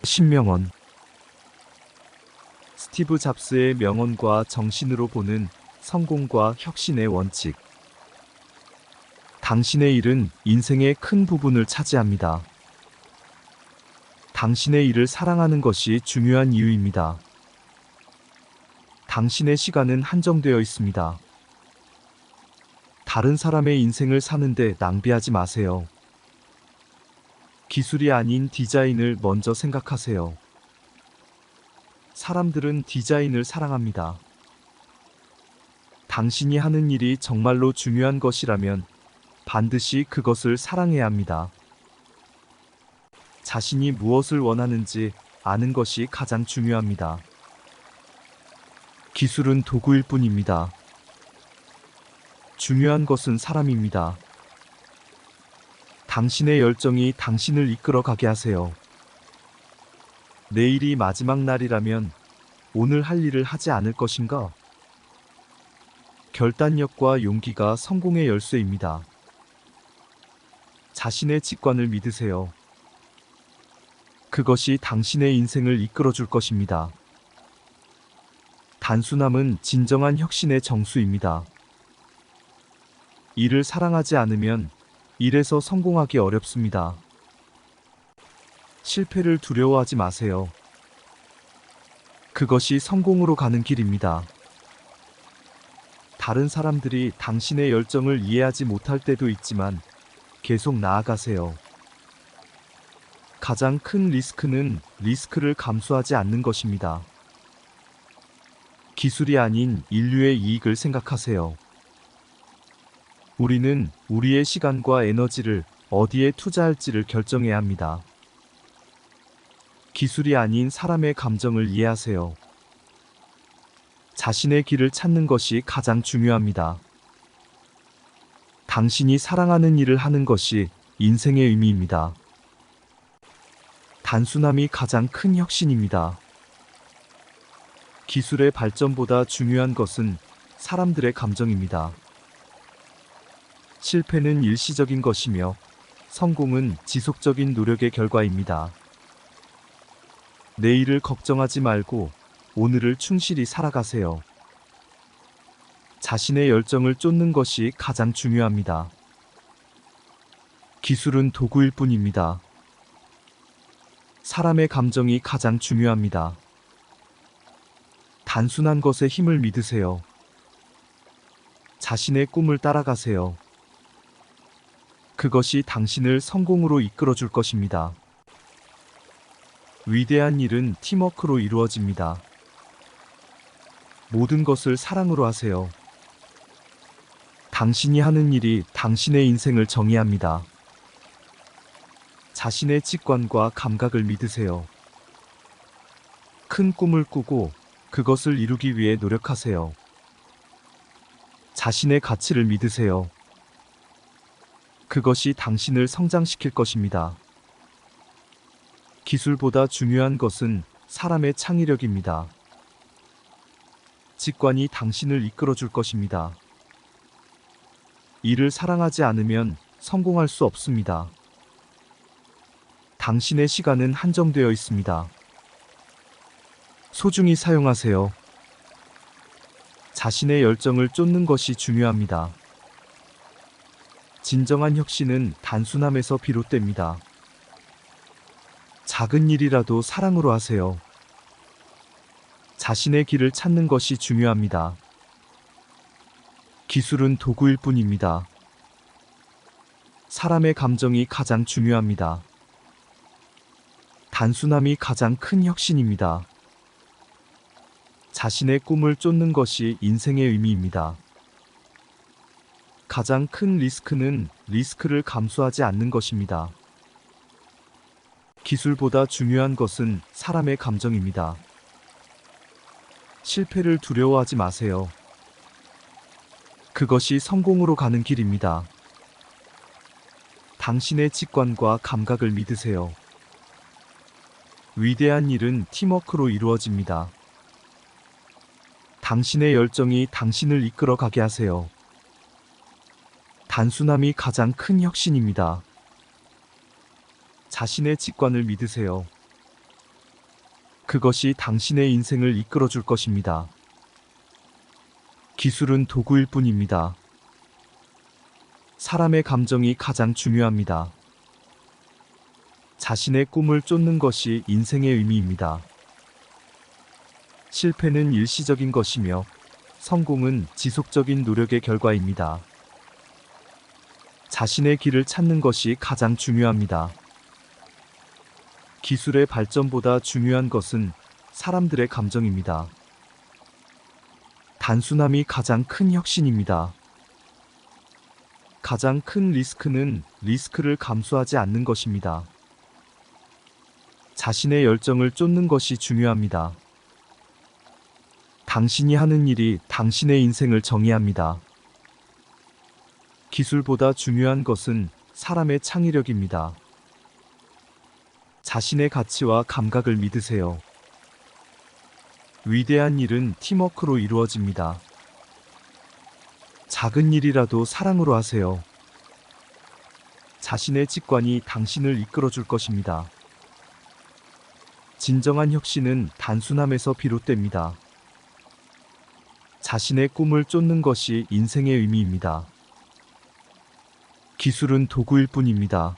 신명언. 스티브 잡스의 명언과 정신으로 보는 성공과 혁신의 원칙. 당신의 일은 인생의 큰 부분을 차지합니다. 당신의 일을 사랑하는 것이 중요한 이유입니다. 당신의 시간은 한정되어 있습니다. 다른 사람의 인생을 사는데 낭비하지 마세요. 기술이 아닌 디자인을 먼저 생각하세요. 사람들은 디자인을 사랑합니다. 당신이 하는 일이 정말로 중요한 것이라면 반드시 그것을 사랑해야 합니다. 자신이 무엇을 원하는지 아는 것이 가장 중요합니다. 기술은 도구일 뿐입니다. 중요한 것은 사람입니다. 당신의 열정이 당신을 이끌어 가게 하세요. 내일이 마지막 날이라면 오늘 할 일을 하지 않을 것인가? 결단력과 용기가 성공의 열쇠입니다. 자신의 직관을 믿으세요. 그것이 당신의 인생을 이끌어 줄 것입니다. 단순함은 진정한 혁신의 정수입니다. 일을 사랑하지 않으면 일에서 성공하기 어렵습니다. 실패를 두려워하지 마세요. 그것이 성공으로 가는 길입니다. 다른 사람들이 당신의 열정을 이해하지 못할 때도 있지만 계속 나아가세요. 가장 큰 리스크는 리스크를 감수하지 않는 것입니다. 기술이 아닌 인류의 이익을 생각하세요. 우리는 우리의 시간과 에너지를 어디에 투자할지를 결정해야 합니다. 기술이 아닌 사람의 감정을 이해하세요. 자신의 길을 찾는 것이 가장 중요합니다. 당신이 사랑하는 일을 하는 것이 인생의 의미입니다. 단순함이 가장 큰 혁신입니다. 기술의 발전보다 중요한 것은 사람들의 감정입니다. 실패는 일시적인 것이며 성공은 지속적인 노력의 결과입니다. 내일을 걱정하지 말고 오늘을 충실히 살아가세요. 자신의 열정을 쫓는 것이 가장 중요합니다. 기술은 도구일 뿐입니다. 사람의 감정이 가장 중요합니다. 단순한 것에 힘을 믿으세요. 자신의 꿈을 따라가세요. 그것이 당신을 성공으로 이끌어 줄 것입니다. 위대한 일은 팀워크로 이루어집니다. 모든 것을 사랑으로 하세요. 당신이 하는 일이 당신의 인생을 정의합니다. 자신의 직관과 감각을 믿으세요. 큰 꿈을 꾸고 그것을 이루기 위해 노력하세요. 자신의 가치를 믿으세요. 그것이 당신을 성장시킬 것입니다. 기술보다 중요한 것은 사람의 창의력입니다. 직관이 당신을 이끌어 줄 것입니다. 일을 사랑하지 않으면 성공할 수 없습니다. 당신의 시간은 한정되어 있습니다. 소중히 사용하세요. 자신의 열정을 쫓는 것이 중요합니다. 진정한 혁신은 단순함에서 비롯됩니다. 작은 일이라도 사랑으로 하세요. 자신의 길을 찾는 것이 중요합니다. 기술은 도구일 뿐입니다. 사람의 감정이 가장 중요합니다. 단순함이 가장 큰 혁신입니다. 자신의 꿈을 쫓는 것이 인생의 의미입니다. 가장 큰 리스크는 리스크를 감수하지 않는 것입니다. 기술보다 중요한 것은 사람의 감정입니다. 실패를 두려워하지 마세요. 그것이 성공으로 가는 길입니다. 당신의 직관과 감각을 믿으세요. 위대한 일은 팀워크로 이루어집니다. 당신의 열정이 당신을 이끌어 가게 하세요. 단순함이 가장 큰 혁신입니다. 자신의 직관을 믿으세요. 그것이 당신의 인생을 이끌어 줄 것입니다. 기술은 도구일 뿐입니다. 사람의 감정이 가장 중요합니다. 자신의 꿈을 쫓는 것이 인생의 의미입니다. 실패는 일시적인 것이며 성공은 지속적인 노력의 결과입니다. 자신의 길을 찾는 것이 가장 중요합니다. 기술의 발전보다 중요한 것은 사람들의 감정입니다. 단순함이 가장 큰 혁신입니다. 가장 큰 리스크는 리스크를 감수하지 않는 것입니다. 자신의 열정을 쫓는 것이 중요합니다. 당신이 하는 일이 당신의 인생을 정의합니다. 기술보다 중요한 것은 사람의 창의력입니다. 자신의 가치와 감각을 믿으세요. 위대한 일은 팀워크로 이루어집니다. 작은 일이라도 사랑으로 하세요. 자신의 직관이 당신을 이끌어 줄 것입니다. 진정한 혁신은 단순함에서 비롯됩니다. 자신의 꿈을 쫓는 것이 인생의 의미입니다. 기술은 도구일 뿐입니다.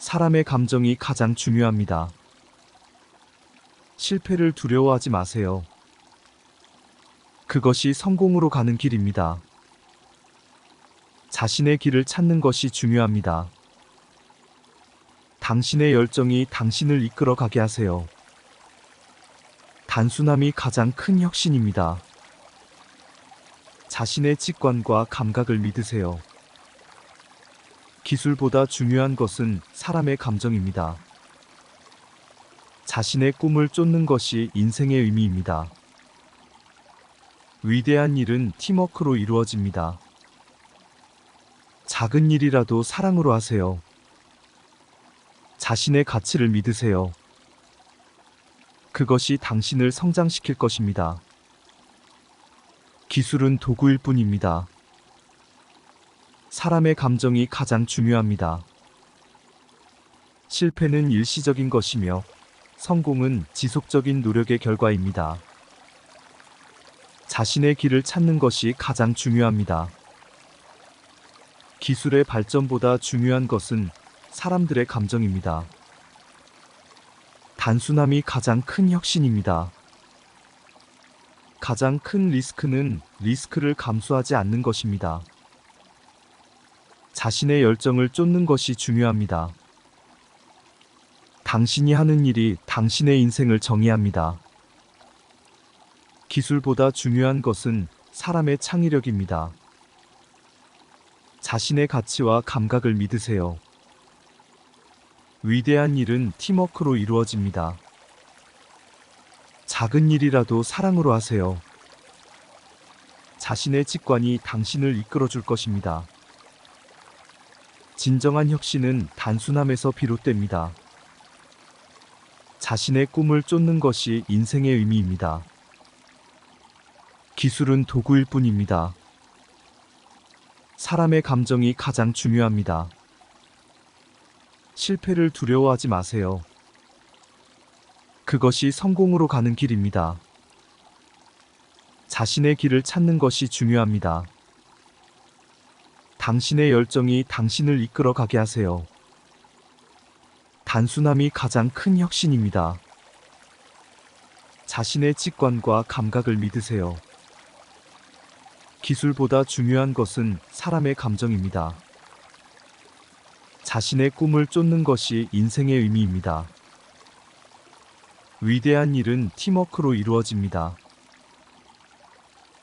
사람의 감정이 가장 중요합니다. 실패를 두려워하지 마세요. 그것이 성공으로 가는 길입니다. 자신의 길을 찾는 것이 중요합니다. 당신의 열정이 당신을 이끌어 가게 하세요. 단순함이 가장 큰 혁신입니다. 자신의 직관과 감각을 믿으세요. 기술보다 중요한 것은 사람의 감정입니다. 자신의 꿈을 쫓는 것이 인생의 의미입니다. 위대한 일은 팀워크로 이루어집니다. 작은 일이라도 사랑으로 하세요. 자신의 가치를 믿으세요. 그것이 당신을 성장시킬 것입니다. 기술은 도구일 뿐입니다. 사람의 감정이 가장 중요합니다. 실패는 일시적인 것이며 성공은 지속적인 노력의 결과입니다. 자신의 길을 찾는 것이 가장 중요합니다. 기술의 발전보다 중요한 것은 사람들의 감정입니다. 단순함이 가장 큰 혁신입니다. 가장 큰 리스크는 리스크를 감수하지 않는 것입니다. 자신의 열정을 쫓는 것이 중요합니다. 당신이 하는 일이 당신의 인생을 정의합니다. 기술보다 중요한 것은 사람의 창의력입니다. 자신의 가치와 감각을 믿으세요. 위대한 일은 팀워크로 이루어집니다. 작은 일이라도 사랑으로 하세요. 자신의 직관이 당신을 이끌어 줄 것입니다. 진정한 혁신은 단순함에서 비롯됩니다. 자신의 꿈을 쫓는 것이 인생의 의미입니다. 기술은 도구일 뿐입니다. 사람의 감정이 가장 중요합니다. 실패를 두려워하지 마세요. 그것이 성공으로 가는 길입니다. 자신의 길을 찾는 것이 중요합니다. 당신의 열정이 당신을 이끌어 가게 하세요. 단순함이 가장 큰 혁신입니다. 자신의 직관과 감각을 믿으세요. 기술보다 중요한 것은 사람의 감정입니다. 자신의 꿈을 쫓는 것이 인생의 의미입니다. 위대한 일은 팀워크로 이루어집니다.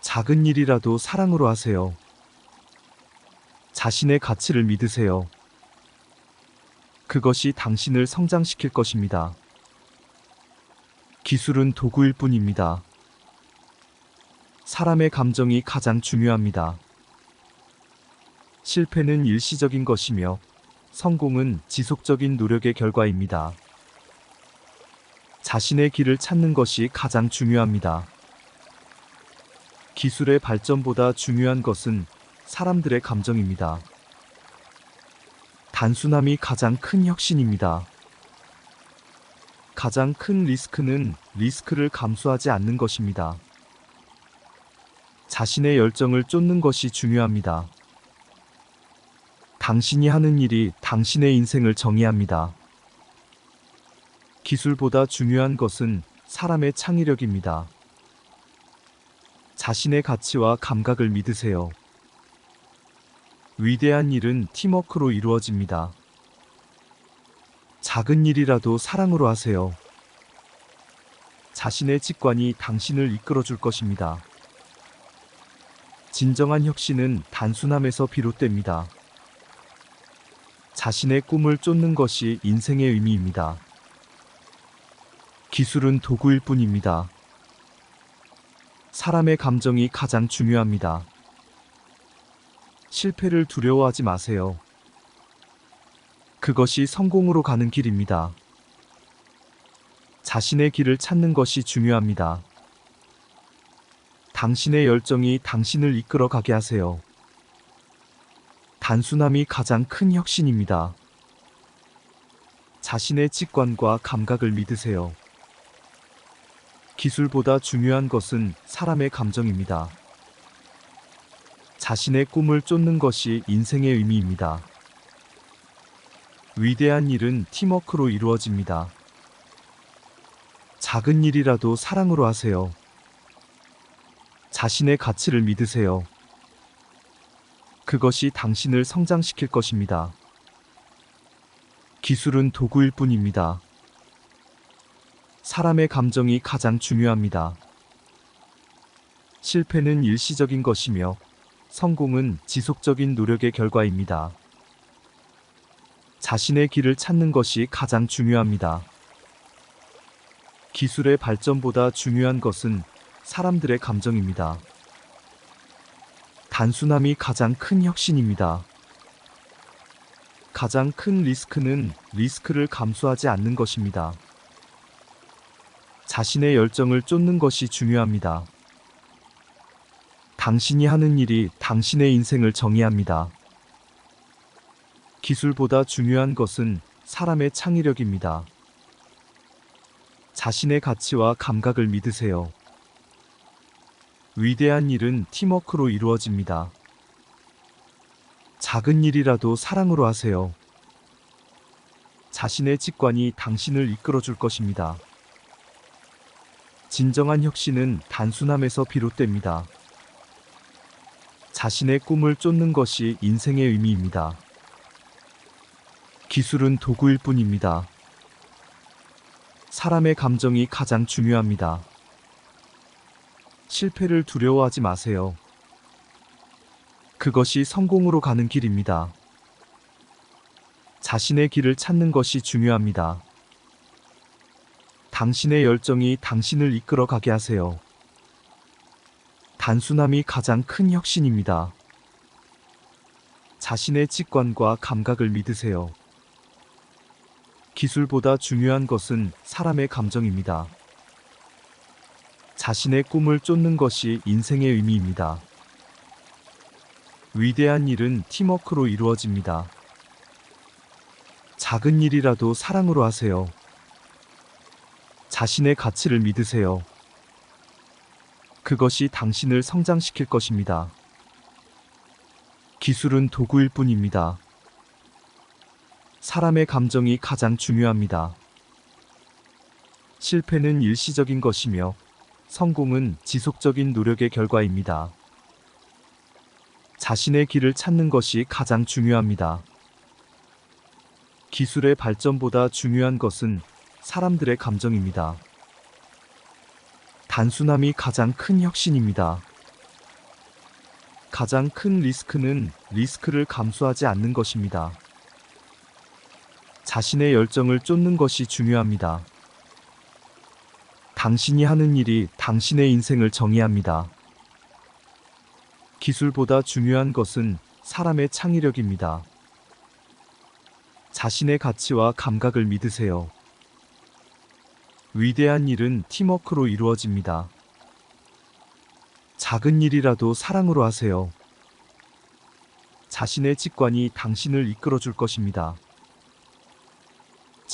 작은 일이라도 사랑으로 하세요. 자신의 가치를 믿으세요. 그것이 당신을 성장시킬 것입니다. 기술은 도구일 뿐입니다. 사람의 감정이 가장 중요합니다. 실패는 일시적인 것이며 성공은 지속적인 노력의 결과입니다. 자신의 길을 찾는 것이 가장 중요합니다. 기술의 발전보다 중요한 것은 사람들의 감정입니다. 단순함이 가장 큰 혁신입니다. 가장 큰 리스크는 리스크를 감수하지 않는 것입니다. 자신의 열정을 쫓는 것이 중요합니다. 당신이 하는 일이 당신의 인생을 정의합니다. 기술보다 중요한 것은 사람의 창의력입니다. 자신의 가치와 감각을 믿으세요. 위대한 일은 팀워크로 이루어집니다. 작은 일이라도 사랑으로 하세요. 자신의 직관이 당신을 이끌어줄 것입니다. 진정한 혁신은 단순함에서 비롯됩니다. 자신의 꿈을 쫓는 것이 인생의 의미입니다. 기술은 도구일 뿐입니다. 사람의 감정이 가장 중요합니다. 실패를 두려워하지 마세요. 그것이 성공으로 가는 길입니다. 자신의 길을 찾는 것이 중요합니다. 당신의 열정이 당신을 이끌어 가게 하세요. 단순함이 가장 큰 혁신입니다. 자신의 직관과 감각을 믿으세요. 기술보다 중요한 것은 사람의 감정입니다. 자신의 꿈을 쫓는 것이 인생의 의미입니다. 위대한 일은 팀워크로 이루어집니다. 작은 일이라도 사랑으로 하세요. 자신의 가치를 믿으세요. 그것이 당신을 성장시킬 것입니다. 기술은 도구일 뿐입니다. 사람의 감정이 가장 중요합니다. 실패는 일시적인 것이며 성공은 지속적인 노력의 결과입니다. 자신의 길을 찾는 것이 가장 중요합니다. 기술의 발전보다 중요한 것은 사람들의 감정입니다. 단순함이 가장 큰 혁신입니다. 가장 큰 리스크는 리스크를 감수하지 않는 것입니다. 자신의 열정을 쫓는 것이 중요합니다. 당신이 하는 일이 당신의 인생을 정의합니다. 기술보다 중요한 것은 사람의 창의력입니다. 자신의 가치와 감각을 믿으세요. 위대한 일은 팀워크로 이루어집니다. 작은 일이라도 사랑으로 하세요. 자신의 직관이 당신을 이끌어줄 것입니다. 진정한 혁신은 단순함에서 비롯됩니다. 자신의 꿈을 쫓는 것이 인생의 의미입니다. 기술은 도구일 뿐입니다. 사람의 감정이 가장 중요합니다. 실패를 두려워하지 마세요. 그것이 성공으로 가는 길입니다. 자신의 길을 찾는 것이 중요합니다. 당신의 열정이 당신을 이끌어 가게 하세요. 단순함이 가장 큰 혁신입니다. 자신의 직관과 감각을 믿으세요. 기술보다 중요한 것은 사람의 감정입니다. 자신의 꿈을 쫓는 것이 인생의 의미입니다. 위대한 일은 팀워크로 이루어집니다. 작은 일이라도 사랑으로 하세요. 자신의 가치를 믿으세요. 그것이 당신을 성장시킬 것입니다. 기술은 도구일 뿐입니다. 사람의 감정이 가장 중요합니다. 실패는 일시적인 것이며 성공은 지속적인 노력의 결과입니다. 자신의 길을 찾는 것이 가장 중요합니다. 기술의 발전보다 중요한 것은 사람들의 감정입니다. 단순함이 가장 큰 혁신입니다. 가장 큰 리스크는 리스크를 감수하지 않는 것입니다. 자신의 열정을 쫓는 것이 중요합니다. 당신이 하는 일이 당신의 인생을 정의합니다. 기술보다 중요한 것은 사람의 창의력입니다. 자신의 가치와 감각을 믿으세요. 위대한 일은 팀워크로 이루어집니다. 작은 일이라도 사랑으로 하세요. 자신의 직관이 당신을 이끌어줄 것입니다.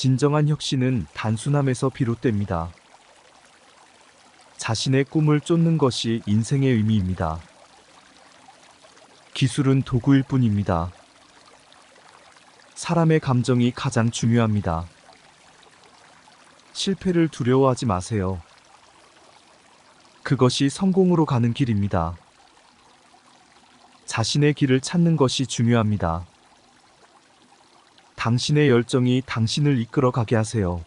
진정한 혁신은 단순함에서 비롯됩니다. 자신의 꿈을 쫓는 것이 인생의 의미입니다. 기술은 도구일 뿐입니다. 사람의 감정이 가장 중요합니다. 실패를 두려워하지 마세요. 그것이 성공으로 가는 길입니다. 자신의 길을 찾는 것이 중요합니다. 당신의 열정이 당신을 이끌어 가게 하세요.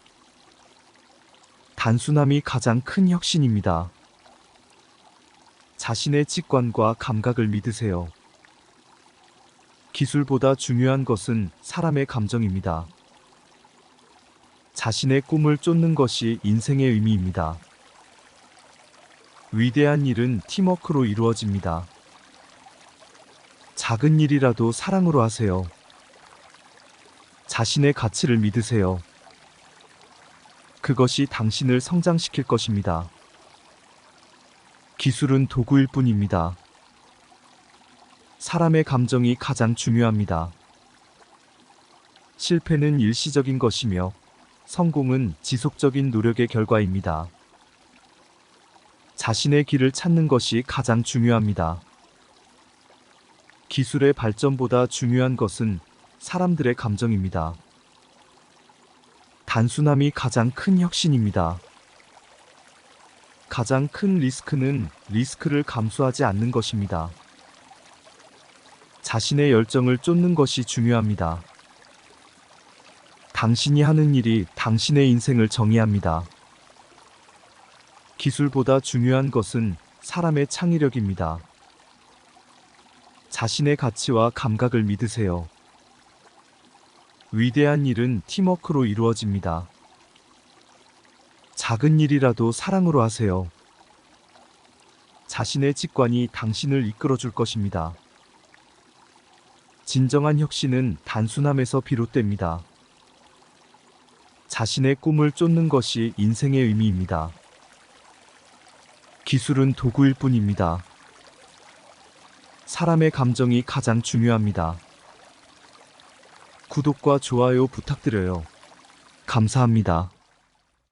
단순함이 가장 큰 혁신입니다. 자신의 직관과 감각을 믿으세요. 기술보다 중요한 것은 사람의 감정입니다. 자신의 꿈을 쫓는 것이 인생의 의미입니다. 위대한 일은 팀워크로 이루어집니다. 작은 일이라도 사랑으로 하세요. 자신의 가치를 믿으세요. 그것이 당신을 성장시킬 것입니다. 기술은 도구일 뿐입니다. 사람의 감정이 가장 중요합니다. 실패는 일시적인 것이며 성공은 지속적인 노력의 결과입니다. 자신의 길을 찾는 것이 가장 중요합니다. 기술의 발전보다 중요한 것은 사람들의 감정입니다. 단순함이 가장 큰 혁신입니다. 가장 큰 리스크는 리스크를 감수하지 않는 것입니다. 자신의 열정을 쫓는 것이 중요합니다. 당신이 하는 일이 당신의 인생을 정의합니다. 기술보다 중요한 것은 사람의 창의력입니다. 자신의 가치와 감각을 믿으세요. 위대한 일은 팀워크로 이루어집니다. 작은 일이라도 사랑으로 하세요. 자신의 직관이 당신을 이끌어 줄 것입니다. 진정한 혁신은 단순함에서 비롯됩니다. 자신의 꿈을 쫓는 것이 인생의 의미입니다. 기술은 도구일 뿐입니다. 사람의 감정이 가장 중요합니다. 구독과 좋아요 부탁드려요. 감사합니다.